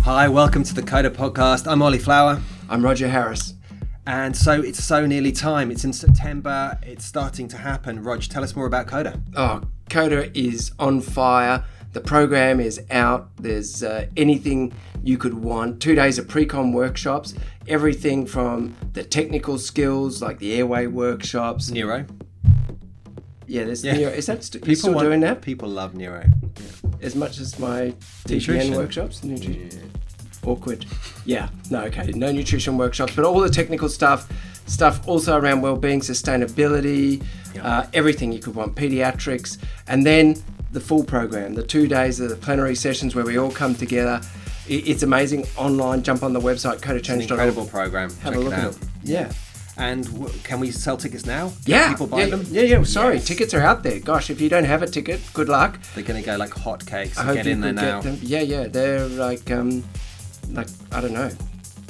Hi, welcome to the Coda podcast. I'm Ollie Flower. I'm Roger Harris. And so it's so nearly time. It's in September. It's starting to happen. Rog, tell us more about Coda. Oh, Coda is on fire. The program is out. There's anything you could want. 2 days of pre-com workshops. Everything from the technical skills, like the airway workshops. Neuro. Yeah, there's Neuro. Is that people still doing that? People love Neuro. Yeah. As much as my Nutrition. TPN workshops? Nutrition. Yeah. Awkward. Yeah, no, okay. No nutrition workshops, but all the technical stuff also around wellbeing, sustainability, everything you could want, pediatrics, and then the full program, the 2 days of the plenary sessions where we all come together. It's amazing. Online, jump on the website, codachange.org. It's an incredible program. Have a look at it. Yeah. And can we sell tickets now? Yeah. Can people buy them? Yeah. Sorry, Yes. Tickets are out there. Gosh, if you don't have a ticket, good luck. They're going to go like hotcakes. I hope get you in there could now. get them. Yeah. They're like I don't know.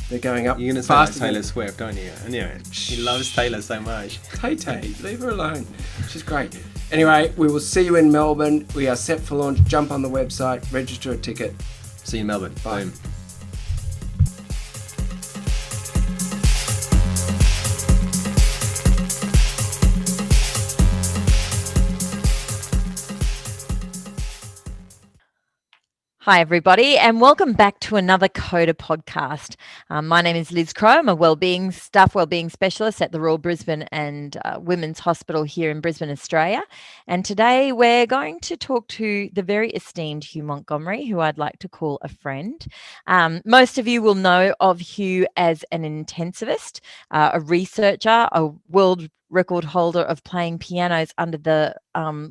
They're going up You're going to say like faster Taylor Swift, don't you? Anyway, he loves Taylor so much. Tay, leave her alone. She's great. Anyway, we will see you in Melbourne. We are set for launch. Jump on the website, register a ticket. See you in Melbourne. Bye. Boom. Hi, everybody, and welcome back to another Coda podcast. My name is Liz Crowe. I'm a wellbeing specialist at the Royal Brisbane and Women's Hospital here in Brisbane, Australia. And today we're going to talk to the very esteemed Hugh Montgomery, who I'd like to call a friend. Most of you will know of Hugh as an intensivist, a researcher, a world record holder of playing pianos under the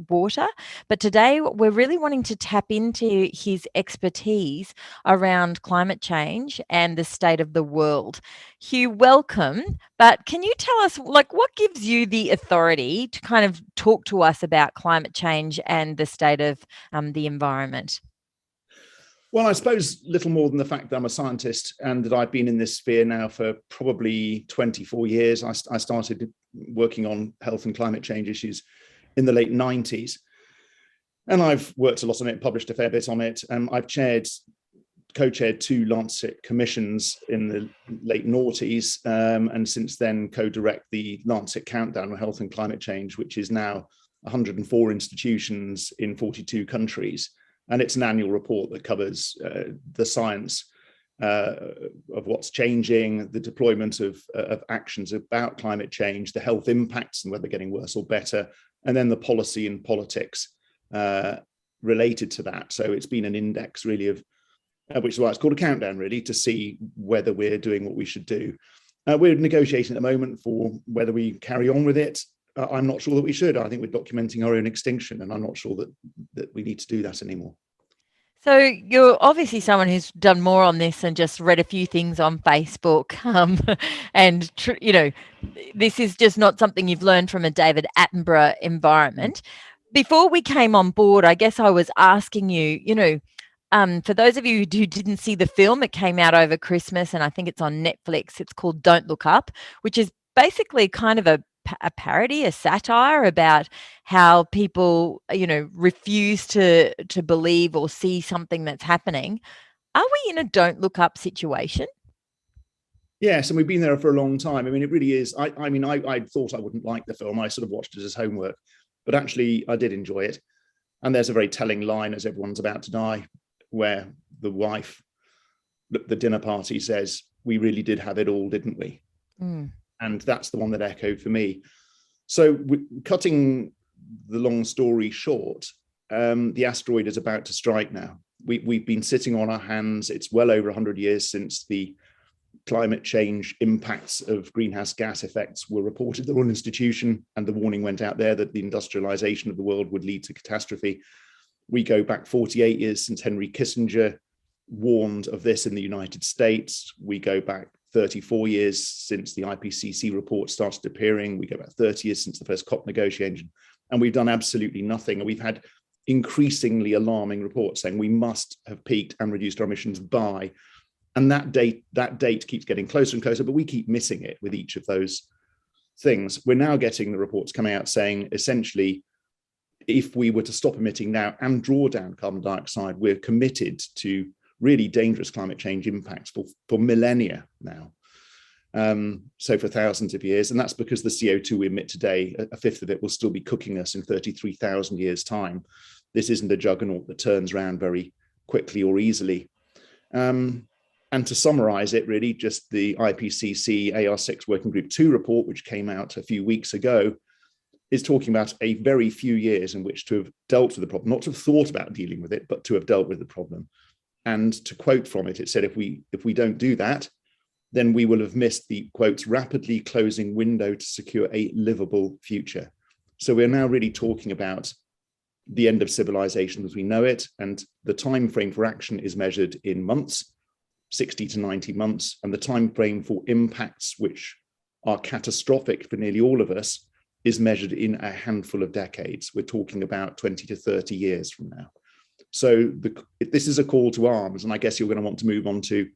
water. But today we're really wanting to tap into his expertise around climate change and the state of the world. Hugh, welcome. But can you tell us, what gives you the authority to kind of talk to us about climate change and the state of the environment? Well, I suppose little more than the fact that I'm a scientist and that I've been in this sphere now for probably 24 years. I started working on health and climate change issues in the late 90s. And I've worked a lot on it, published a fair bit on it. I've co-chaired 2 Lancet commissions in the late noughties, and since then co-direct the Lancet Countdown on Health and Climate Change, which is now 104 institutions in 42 countries. And it's an annual report that covers the science of what's changing, the deployment of actions about climate change, the health impacts and whether they're getting worse or better, and then the policy and politics related to that. So it's been an index really of, which is why it's called a countdown really, to see whether we're doing what we should do. We're negotiating at the moment for whether we carry on with it. I'm not sure that we should. I think we're documenting our own extinction, and I'm not sure that we need to do that anymore. So you're obviously someone who's done more on this than just read a few things on Facebook. This is just not something you've learned from a David Attenborough environment. Before we came on board, I guess I was asking you, for those of you who didn't see the film, it came out over Christmas and I think it's on Netflix. It's called Don't Look Up, which is basically kind of a parody, a satire about how people, refuse to believe or see something that's happening. Are we in a don't look up situation? Yes, and we've been there for a long time. I mean, it really is. I thought I wouldn't like the film. I sort of watched it as homework, but actually I did enjoy it. And there's a very telling line as everyone's about to die, where the wife at the dinner party says, "We really did have it all, didn't we?" Mm. And that's the one that echoed for me. So cutting the long story short, the asteroid is about to strike now. We've been sitting on our hands. It's well over 100 years since the climate change impacts of greenhouse gas effects were reported at the Royal Institution, and the warning went out there that the industrialization of the world would lead to catastrophe. We go back 48 years since Henry Kissinger warned of this in the United States. We go back 34 years since the IPCC report started appearing. We go back 30 years since the first COP negotiation, and we've done absolutely nothing. And we've had increasingly alarming reports saying we must have peaked and reduced our emissions by, and that date keeps getting closer and closer, but we keep missing it with each of those things. We're now getting the reports coming out saying essentially, if we were to stop emitting now and draw down carbon dioxide, we're committed to really dangerous climate change impacts for millennia now. So for thousands of years, and that's because the CO2 we emit today, a fifth of it will still be cooking us in 33,000 years' time. This isn't a juggernaut that turns around very quickly or easily. And to summarize it, really, just the IPCC AR6 Working Group 2 report, which came out a few weeks ago, is talking about a very few years in which to have dealt with the problem, not to have thought about dealing with it, but to have dealt with the problem. And to quote from it, it said, if we don't do that, then we will have missed the, quotes, rapidly closing window to secure a livable future. So we're now really talking about the end of civilization as we know it, and the time frame for action is measured in months, 60 to 90 months, and the time frame for impacts which are catastrophic for nearly all of us is measured in a handful of decades. We're talking about 20 to 30 years from now. So this is a call to arms, and I guess you're going to want to move on to,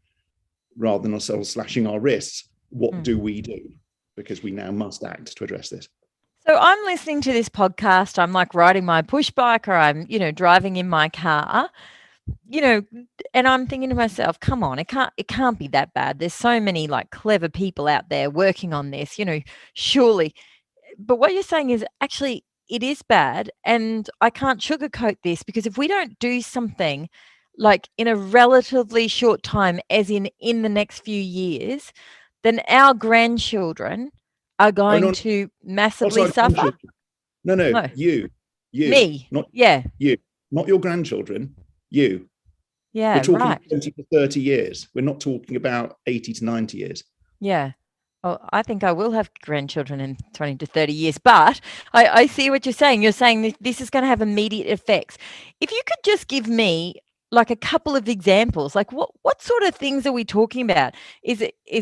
rather than ourselves slashing our wrists, what do we do? Because we now must act to address this. So I'm listening to this podcast. I'm like riding my push bike, or I'm, driving in my car, and I'm thinking to myself, come on, it can't be that bad. There's so many like clever people out there working on this, surely. But what you're saying is actually it is bad, and I can't sugarcoat this, because if we don't do something like in a relatively short time, as in the next few years, then our grandchildren are going to massively suffer. No, you. Me. Not you, not your grandchildren, you. Yeah, we're talking right. 20 to 30 years. We're not talking about 80 to 90 years. Yeah. Oh, I think I will have grandchildren in 20 to 30 years, but I see what you're saying. You're saying this is going to have immediate effects. If you could just give me like a couple of examples, like what sort of things are we talking about? Is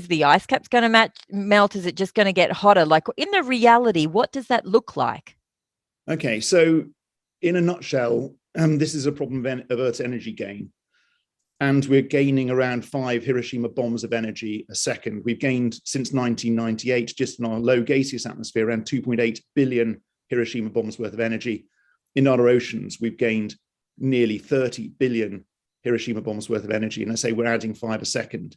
the ice caps going to melt? Is it just going to get hotter? Like in the reality, what does that look like? Okay, so in a nutshell, this is a problem of Earth's energy gain. And we're gaining around 5 Hiroshima bombs of energy a second. We've gained since 1998, just in our low gaseous atmosphere, around 2.8 billion Hiroshima bombs worth of energy. In our oceans, we've gained nearly 30 billion Hiroshima bombs worth of energy. And I say we're adding 5 a second.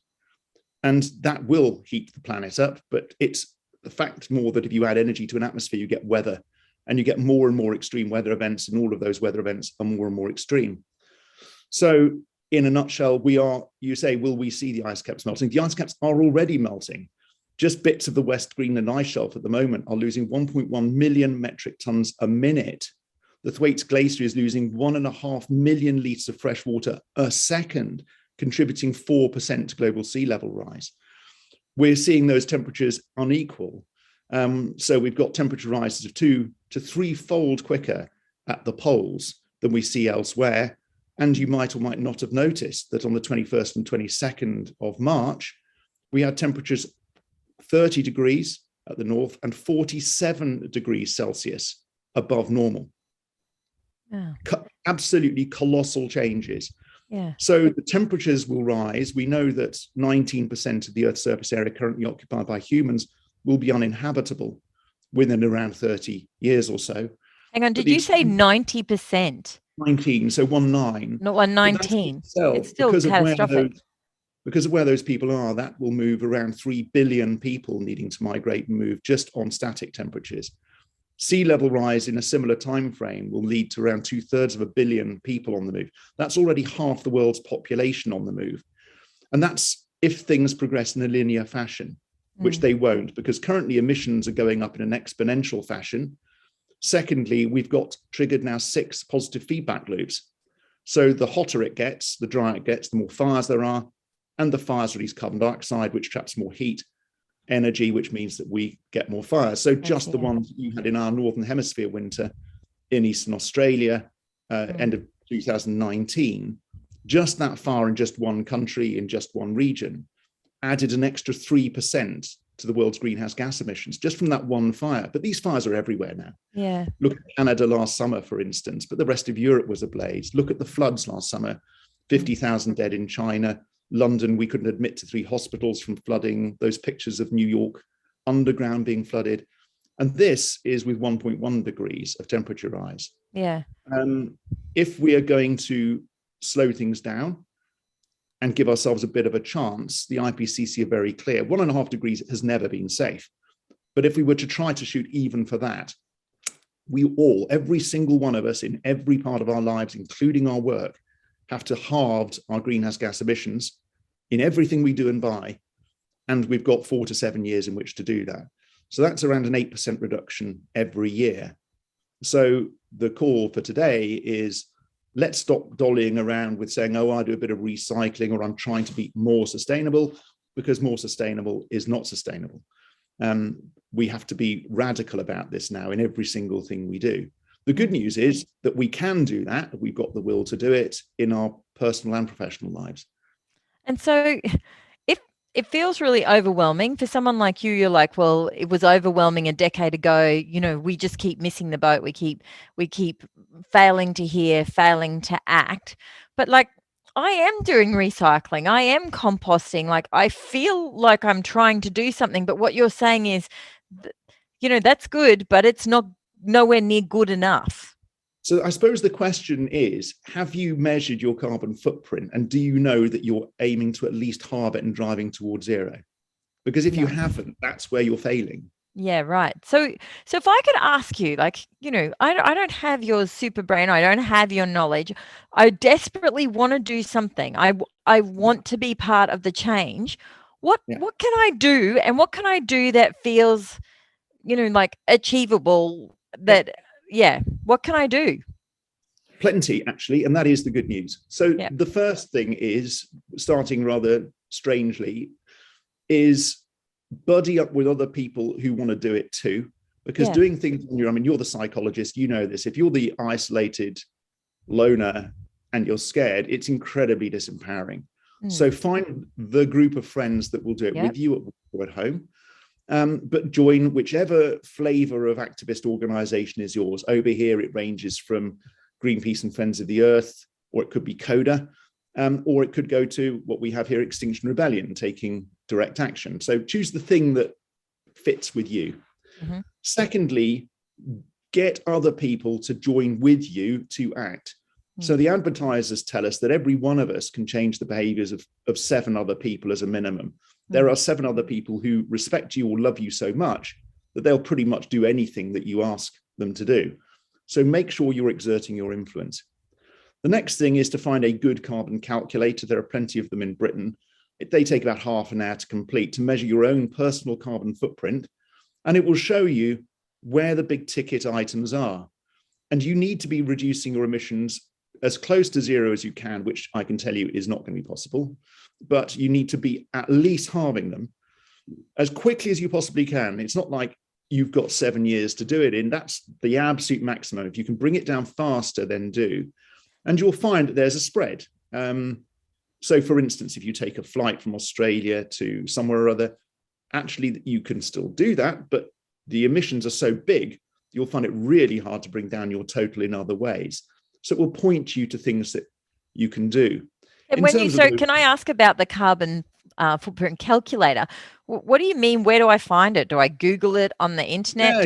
And that will heat the planet up. But it's the fact more that if you add energy to an atmosphere, you get weather. And you get more and more extreme weather events. And all of those weather events are more and more extreme. So in a nutshell, you say, will we see the ice caps melting? The ice caps are already melting. Just bits of the West Greenland ice shelf at the moment are losing 1.1 million metric tons a minute. The Thwaites Glacier is losing 1.5 million litres of fresh water a second, contributing 4% to global sea level rise. We're seeing those temperatures unequal. So we've got temperature rises of 2 to 3-fold quicker at the poles than we see elsewhere. And you might or might not have noticed that on the 21st and 22nd of March, we had temperatures 30 degrees at the north and 47 degrees Celsius above normal. Yeah. Absolutely colossal changes. Yeah. So the temperatures will rise. We know that 19% of the Earth's surface area currently occupied by humans will be uninhabitable within around 30 years or so. Hang on, did you say 90%? 19, so 19. Not 119. It's still because catastrophic. Because of where those people are, that will move around 3 billion people needing to migrate and move just on static temperatures. Sea level rise in a similar time frame will lead to around 2/3 of a billion people on the move. That's already half the world's population on the move. And that's if things progress in a linear fashion, which they won't, because currently emissions are going up in an exponential fashion. Secondly, we've got triggered now 6 positive feedback loops. So the hotter it gets, the drier it gets, the more fires there are, and the fires release carbon dioxide, which traps more heat energy, which means that we get more fires. So just the ones you had in our Northern Hemisphere winter in Eastern Australia, end of 2019, just that fire in just one country, in just one region, added an extra 3% to the world's greenhouse gas emissions just from that one fire. But these fires are everywhere now. Yeah. Look at Canada last summer, for instance, but the rest of Europe was ablaze. Look at the floods last summer, 50,000 dead in China. London, we couldn't admit to 3 hospitals from flooding. Those pictures of New York underground being flooded. And this is with 1.1 degrees of temperature rise. Yeah. If we are going to slow things down, and give ourselves a bit of a chance, the IPCC are very clear. 1.5 degrees has never been safe. But if we were to try to shoot even for that, every single one of us in every part of our lives, including our work, have to halve our greenhouse gas emissions in everything we do and buy. And we've got 4 to 7 years in which to do that. So that's around an 8% reduction every year. So the call for today is, let's stop dollying around with saying, oh, I do a bit of recycling, or I'm trying to be more sustainable, because more sustainable is not sustainable. We have to be radical about this now in every single thing we do. The good news is that we can do that. We've got the will to do it in our personal and professional lives. And so if it feels really overwhelming for someone like you, you're like, well, it was overwhelming a decade ago. You know, we just keep missing the boat. We keep failing to hear, failing to act. But like, I am doing recycling. I am composting. Like, I feel like I'm trying to do something. But what you're saying is, you know, that's good, but it's nowhere near good enough. So I suppose the question is, have you measured your carbon footprint, and do you know that you're aiming to at least halve it and driving towards zero? Because if you haven't, that's where you're failing. Yeah, right. So if I could ask you, like, you know, I don't have your super brain. I don't have your knowledge. I desperately want to do something. I want to be part of the change. What can I do? And what can I do that feels, you know, like achievable? What can I do? Plenty, actually, and that is the good news. So the first thing is, starting rather strangely, is buddy up with other people who want to do it too. Because doing things on your own, I mean, you're the psychologist, you know this. If you're the isolated loner and you're scared, it's incredibly disempowering. So find the group of friends that will do it with you at home. But join whichever flavor of activist organization is yours. Over here, it ranges from Greenpeace and Friends of the Earth, or it could be Coda, or it could go to what we have here, Extinction Rebellion, taking direct action. So choose the thing that fits with you. Secondly, get other people to join with you to act. So the advertisers tell us that every one of us can change the behaviors of 7 other people as a minimum. There are 7 other people who respect you or love you so much that they'll pretty much do anything that you ask them to do. So make sure you're exerting your influence. The next thing is to find a good carbon calculator. There are plenty of them in Britain. They take about half an hour to complete, to measure your own personal carbon footprint, and it will show you where the big ticket items are. And you need to be reducing your emissions as close to zero as you can, which I can tell you is not going to be possible, but you need to be at least halving them as quickly as you possibly can. It's not like you've got 7 years to do it in. That's the absolute maximum. If you can bring it down faster, then do. And you'll find that there's a spread. So for instance, if you take a flight from Australia to somewhere or other, actually you can still do that, but the emissions are so big, you'll find it really hard to bring down your total in other ways. So it will point you to things that you can do. And can I ask about the carbon footprint calculator? What do you mean? Where do I find it? Do I Google it on the internet?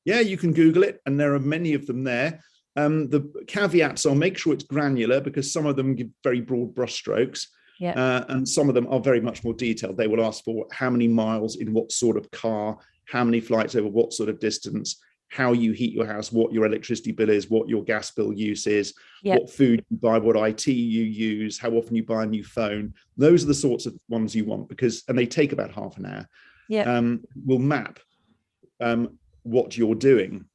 You can Google it, and there are many of them there. The caveats are, make sure it's granular, because some of them give very broad brushstrokes, and some of them are very much more detailed. They will ask for how many miles in what sort of car, how many flights over what sort of distance, how you heat your house, what your electricity bill is, what your gas bill use is, what food you buy, what IT you use, how often you buy a new phone. Those are the sorts of ones you want, and they take about half an hour. Will map what you're doing.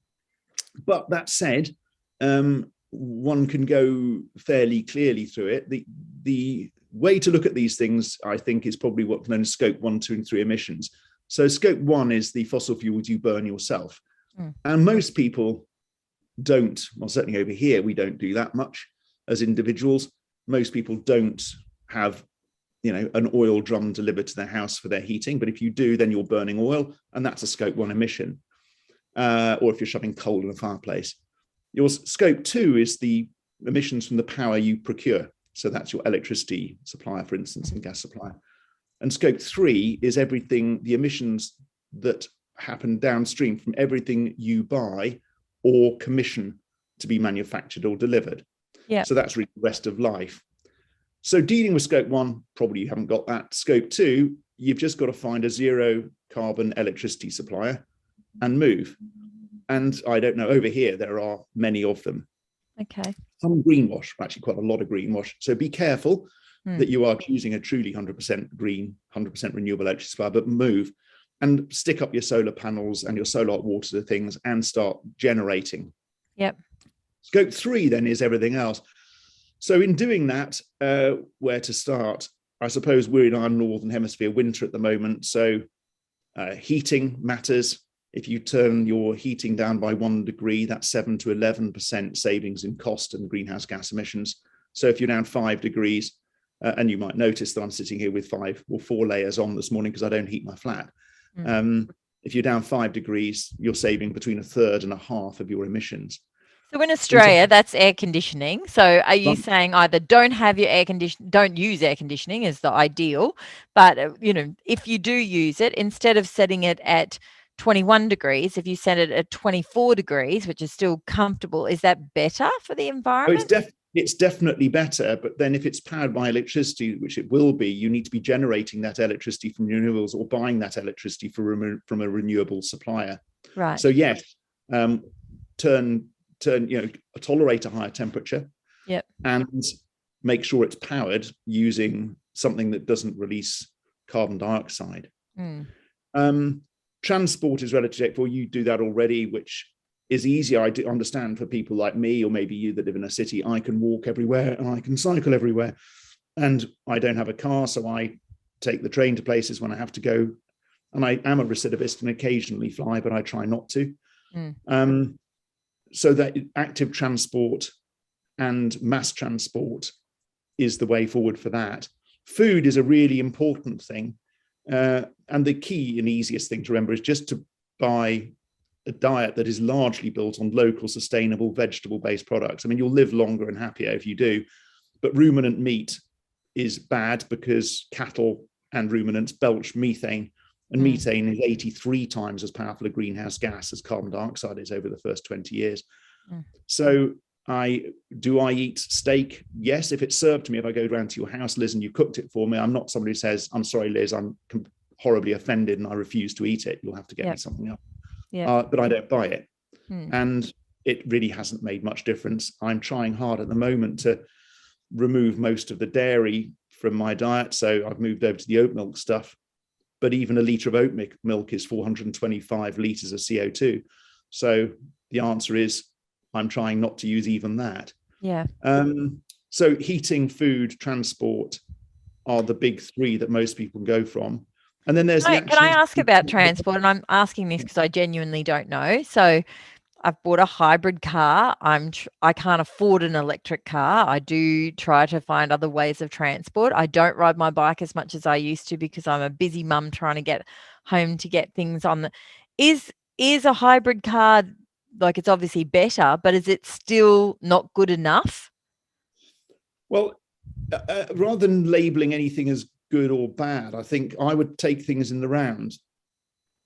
But that said, one can go fairly clearly through it. The way to look at these things, I think, is probably what's known as scope 1, 2, and 3 emissions. So scope 1 is the fossil fuels you burn yourself. And most people don't, well, certainly over here, we don't do that much as individuals. Most people don't have, an oil drum delivered to their house for their heating. But if you do, then you're burning oil, and that's a scope 1 emission. Or if you're shoving coal in a fireplace. Your scope 2 is the emissions from the power you procure. So that's your electricity supplier, for instance, and gas supplier. And scope 3 is everything, the emissions that happen downstream from everything you buy or commission to be manufactured or delivered. So that's really the rest of life. So dealing with scope 1, probably you haven't got that. Scope 2, you've just got to find a zero carbon electricity supplier and move. And I don't know, over here, there are many of them. Okay. Some greenwash, actually quite a lot of greenwash. So be careful that you are choosing a truly 100% green, 100% renewable electricity supplier, but move and stick up your solar panels and your solar hot water things and start generating. Yep. Scope 3 then is everything else. So in doing that, where to start? I suppose we're in our northern hemisphere winter at the moment, so heating matters. If you turn your heating down by 1 degree, that's 7 to 11% savings in cost and greenhouse gas emissions. So if you're down 5 degrees, and you might notice that I'm sitting here with 5 or 4 layers on this morning because I don't heat my flat. If you're down 5 degrees, you're saving between 1/3 and 1/2 of your emissions. So in Australia, that's air conditioning. So are you saying either don't use air conditioning is the ideal, but if you do use it, instead of setting it at 21 degrees, if you set it at 24 degrees, which is still comfortable, is that better for the environment? It's definitely better, but then if it's powered by electricity, which it will be, you need to be generating that electricity from renewables or buying that electricity from a renewable supplier. Right. So yes, tolerate a higher temperature. Yep. And make sure it's powered using something that doesn't release carbon dioxide. Transport is relatively straightforward. You do that already, which is easier. I do understand for people like me, or maybe you that live in a city. I can walk everywhere and I can cycle everywhere, and I don't have a car, so I take the train to places when I have to go. And I am a recidivist and occasionally fly, but I try not to. So that active transport and mass transport is the way forward for that. Food is a really important thing. And the key and easiest thing to remember is just to buy a diet that is largely built on local, sustainable, vegetable-based products. I mean, you'll live longer and happier if you do, but ruminant meat is bad because cattle and ruminants belch methane, and methane is 83 times as powerful a greenhouse gas as carbon dioxide is over the first 20 years. So I eat steak? Yes, if it's served to me, if I go around to your house, Liz, and you cooked it for me, I'm not somebody who says, I'm sorry, Liz, I'm horribly offended and I refuse to eat it. You'll have to get me something else. But I don't buy it. And it really hasn't made much difference. I'm trying hard at the moment to remove most of the dairy from my diet. So I've moved over to the oat milk stuff. But even a litre of oat milk is 425 litres of CO2. So the answer is I'm trying not to use even that. So heating, food, transport are the big three that most people go from. And then there's can I ask about transport? And I'm asking this because I genuinely don't know. So I've bought a hybrid car. I can't afford an electric car. I do try to find other ways of transport. I don't ride my bike as much as I used to because I'm a busy mum trying to get home to get things on the. Is a hybrid car, like, it's obviously better, but is it still not good enough? Well, rather than labeling anything as good or bad, I think I would take things in the round.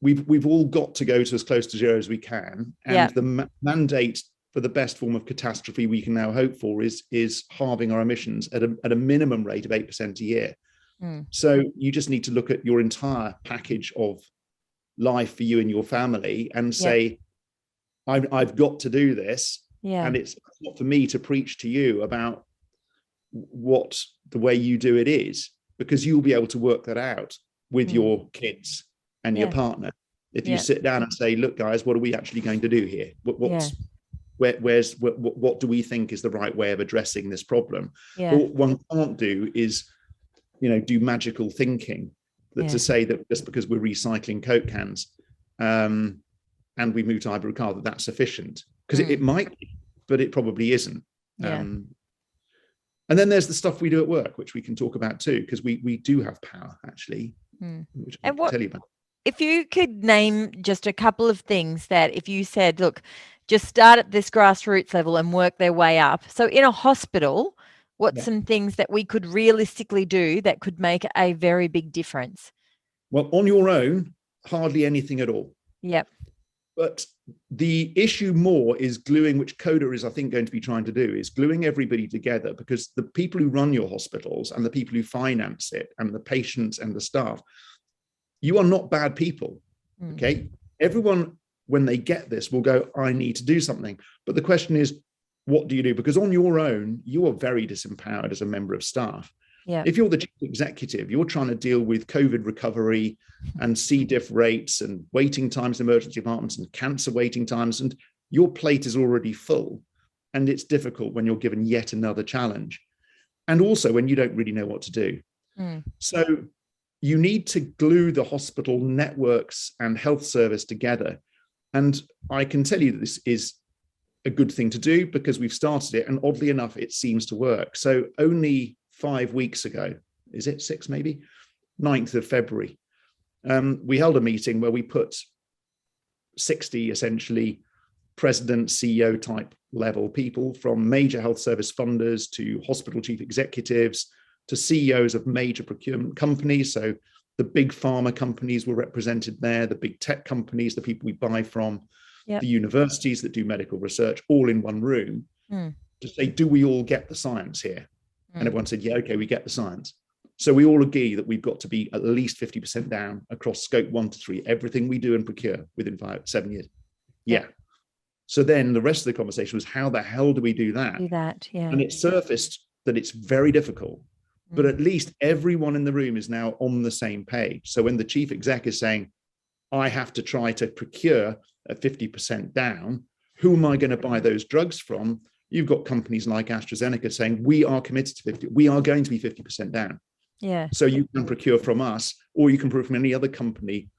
We've all got to go to as close to zero as we can, and the mandate for the best form of catastrophe we can now hope for is halving our emissions at a minimum rate of 8% a year. So you just need to look at your entire package of life for you and your family and say, I've got to do this, and it's not for me to preach to you about what the way you do it is, because you'll be able to work that out with your kids and your partner. If you sit down and say, look, guys, what are we actually going to do here? What do we think is the right way of addressing this problem? What one can't do is, do magical thinking to say that just because we're recycling Coke cans and we move to hybrid car, that's sufficient, because it might be, but it probably isn't. And then there's the stuff we do at work, which we can talk about too, because we do have power, actually, which I can tell you about. If you could name just a couple of things that if you said, look, just start at this grassroots level and work their way up. So in a hospital, what's some things that we could realistically do that could make a very big difference? Well, on your own, hardly anything at all. But the issue more is gluing, which Coda is, I think, going to be trying to do, is gluing everybody together, because the people who run your hospitals and the people who finance it and the patients and the staff, you are not bad people. Okay. Everyone, when they get this, will go, I need to do something. But the question is, what do you do? Because on your own, you are very disempowered as a member of staff. Yeah. If you're the chief executive, you're trying to deal with COVID recovery and C. diff rates and waiting times in emergency departments and cancer waiting times, and your plate is already full. And it's difficult when you're given yet another challenge. And also when you don't really know what to do. So you need to glue the hospital networks and health service together. And I can tell you that this is a good thing to do because we've started it. And oddly enough, it seems to work. So only 5 weeks ago, is it 6 maybe? 9th of February, we held a meeting where we put 60 essentially president, CEO type level people, from major health service funders to hospital chief executives to CEOs of major procurement companies. So the big pharma companies were represented there, the big tech companies, the people we buy from, the universities that do medical research, all in one room to say, do we all get the science here? And everyone said, yeah, okay, we get the science. So we all agree that we've got to be at least 50% down across scope 1 to 3, everything we do and procure within 7 years. Yeah. So then the rest of the conversation was, how the hell do we do that? And it surfaced that it's very difficult, but at least everyone in the room is now on the same page. So when the chief exec is saying, I have to try to procure at 50% down, who am I going to buy those drugs from? You've got companies like AstraZeneca saying, we are committed to 50, we are going to be 50% down. Yeah. So you can procure from us, or you can procure from any other company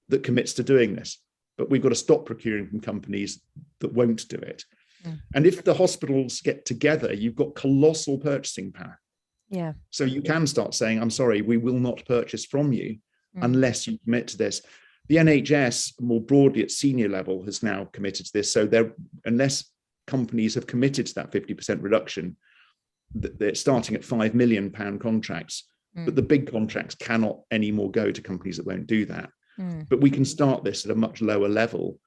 that commits to doing this. But we've got to stop procuring from companies that won't do it. And if the hospitals get together, you've got colossal purchasing power. Yeah. So you can start saying, I'm sorry, we will not purchase from you unless you commit to this. The NHS, more broadly at senior level, has now committed to this. So unless companies have committed to that 50% reduction, they're starting at £5 million contracts, but the big contracts cannot anymore go to companies that won't do that. But we can start this at a much lower level,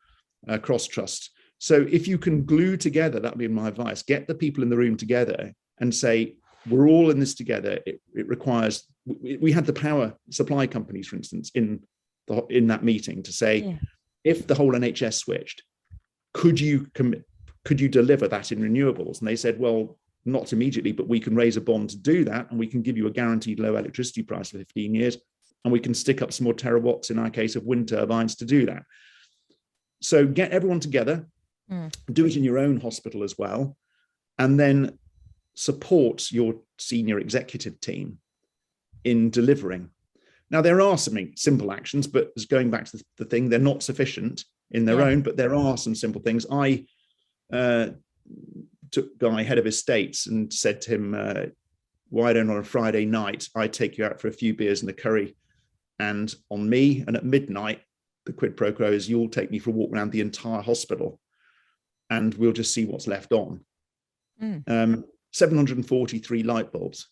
cross trust. So if you can glue together, that would be my advice, get the people in the room together and say, we're all in this together. It requires, we had the power supply companies, for instance, in that meeting to say, if the whole NHS switched, could you deliver that in renewables? And they said, well, not immediately, but we can raise a bond to do that. And we can give you a guaranteed low electricity price for 15 years. And we can stick up some more terawatts in our case of wind turbines to do that. So get everyone together, do it in your own hospital as well, and then support your senior executive team in delivering. Now, there are some simple actions, but as going back to the thing, they're not sufficient in their own, but there are some simple things. I took Guy, head of estates, and said to him, why don't on a Friday night, I take you out for a few beers and a curry, and on me, and at midnight, the quid pro quo is you'll take me for a walk around the entire hospital and we'll just see what's left on. 743 light bulbs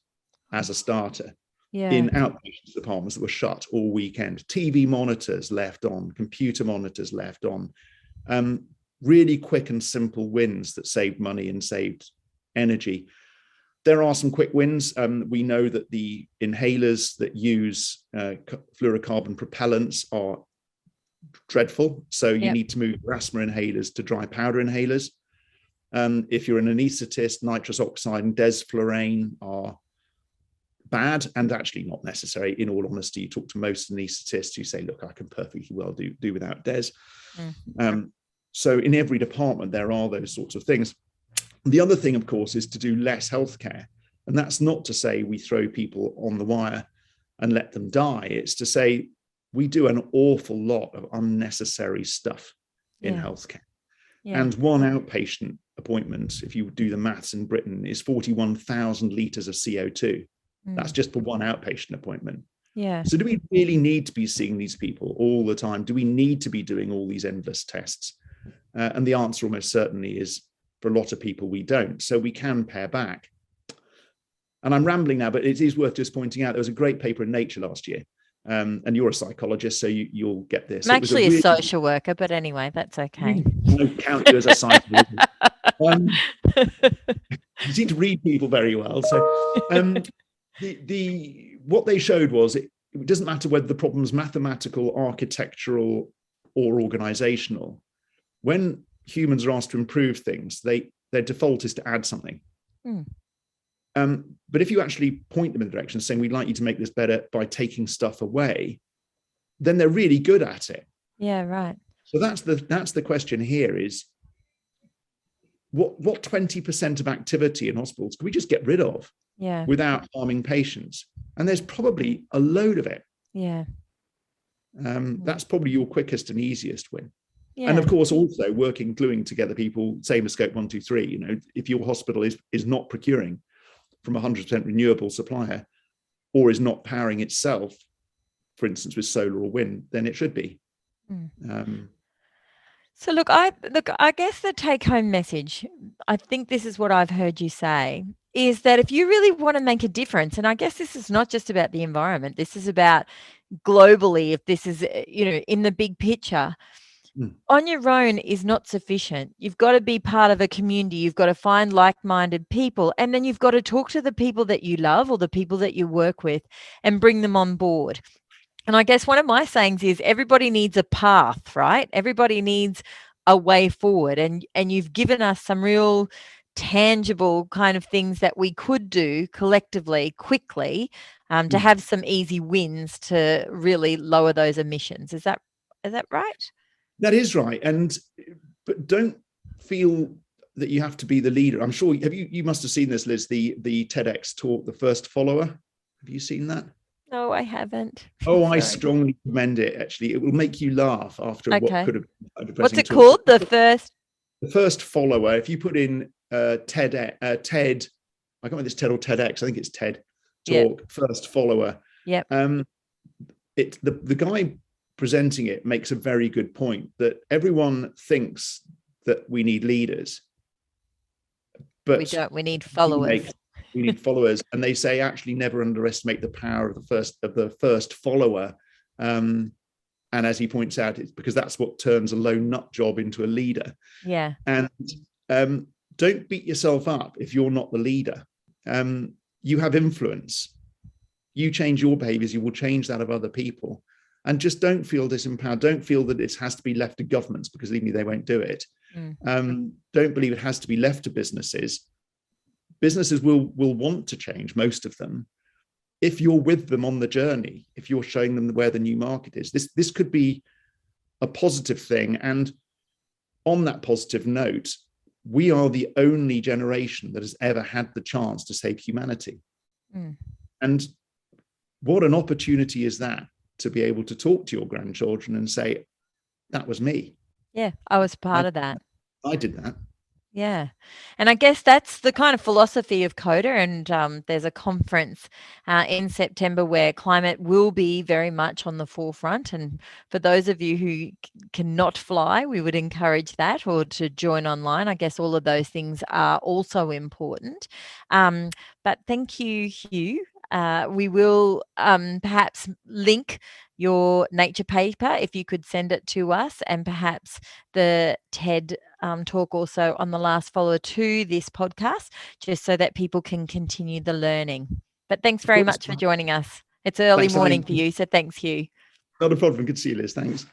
as a starter in outpatient departments that were shut all weekend, TV monitors left on, computer monitors left on, really quick and simple wins that saved money and saved energy. There are some quick wins. We know that the inhalers that use fluorocarbon propellants are dreadful. So you need to move asthma inhalers to dry powder inhalers. If you're an anaesthetist, nitrous oxide and desflurane are bad and actually not necessary. In all honesty, you talk to most anaesthetists who say, look, I can perfectly well do without des. So in every department, there are those sorts of things. The other thing, of course, is to do less healthcare. And that's not to say we throw people on the wire and let them die. It's to say we do an awful lot of unnecessary stuff in healthcare. And one outpatient appointment, if you do the maths in Britain, is 41,000 litres of CO2. That's just for one outpatient appointment. So do we really need to be seeing these people all the time? Do we need to be doing all these endless tests? And the answer almost certainly is, for a lot of people, we don't. So we can pare back. And I'm rambling now, but it is worth just pointing out, there was a great paper in Nature last year And you're a psychologist, so you'll get this. I'm actually a social worker, but anyway, that's okay. I don't count you as a psychologist. You seem to read people very well. So what they showed was it doesn't matter whether the problem's mathematical, architectural, or organizational. When humans are asked to improve things, their default is to add something. But if you actually point them in the direction saying, we'd like you to make this better by taking stuff away, then they're really good at it. Yeah, right. So that's the question here is, what 20% of activity in hospitals can we just get rid of without harming patients? And there's probably a load of it. Yeah. That's probably your quickest and easiest win. Yeah. And of course, also gluing together people, same as scope 1, 2, 3, you know, if your hospital is not procuring from a 100% renewable supplier or is not powering itself, for instance, with solar or wind, then it should be. So look, I guess the take-home message, I think this is what I've heard you say, is that if you really want to make a difference, and I guess this is not just about the environment, this is about globally, if this is, you know, in the big picture, on your own is not sufficient. You've got to be part of a community. You've got to find like-minded people, and then you've got to talk to the people that you love or the people that you work with and bring them on board. And I guess one of my sayings is everybody needs a path, right? Everybody needs a way forward. And you've given us some real tangible kind of things that we could do collectively, quickly, to have some easy wins to really lower those emissions. Is that right? That is right. But don't feel that you have to be the leader. I'm sure you must have seen this, Liz, the TEDx talk, The First Follower. Have you seen that? No, I haven't. Oh, I strongly recommend it, actually. It will make you laugh after what could have been a depressing What's it talk. called? The First Follower. If you put in TED, I can't remember this TED or TEDx, I think it's TED talk, First Follower. Yeah. The guy presenting it makes a very good point that everyone thinks that we need leaders, but we don't. We need followers. We need followers, and they say actually never underestimate the power of the first follower. And as he points out, it's because that's what turns a lone nut job into a leader. Yeah. And don't beat yourself up if you're not the leader. You have influence. You change your behaviors, you will change that of other people. And just don't feel disempowered. Don't feel that it has to be left to governments, because believe me, they won't do it. Don't believe it has to be left to businesses. Businesses will want to change, most of them, if you're with them on the journey, if you're showing them where the new market is. This could be a positive thing. And on that positive note, we are the only generation that has ever had the chance to save humanity. And what an opportunity is that, to be able to talk to your grandchildren and say, that was me. Yeah, I was part of that. I did that. Yeah. And I guess that's the kind of philosophy of Coda. And there's a conference in September where climate will be very much on the forefront. And for those of you who cannot fly, we would encourage that, or to join online. I guess all of those things are also important. But thank you, Hugh. We will perhaps link your Nature paper, if you could send it to us, and perhaps the TED talk also on the last follower to this podcast, just so that people can continue the learning. But thanks very much for joining us. It's early morning for you, so thanks, Hugh. Not a problem. Good to see you, Liz. Thanks.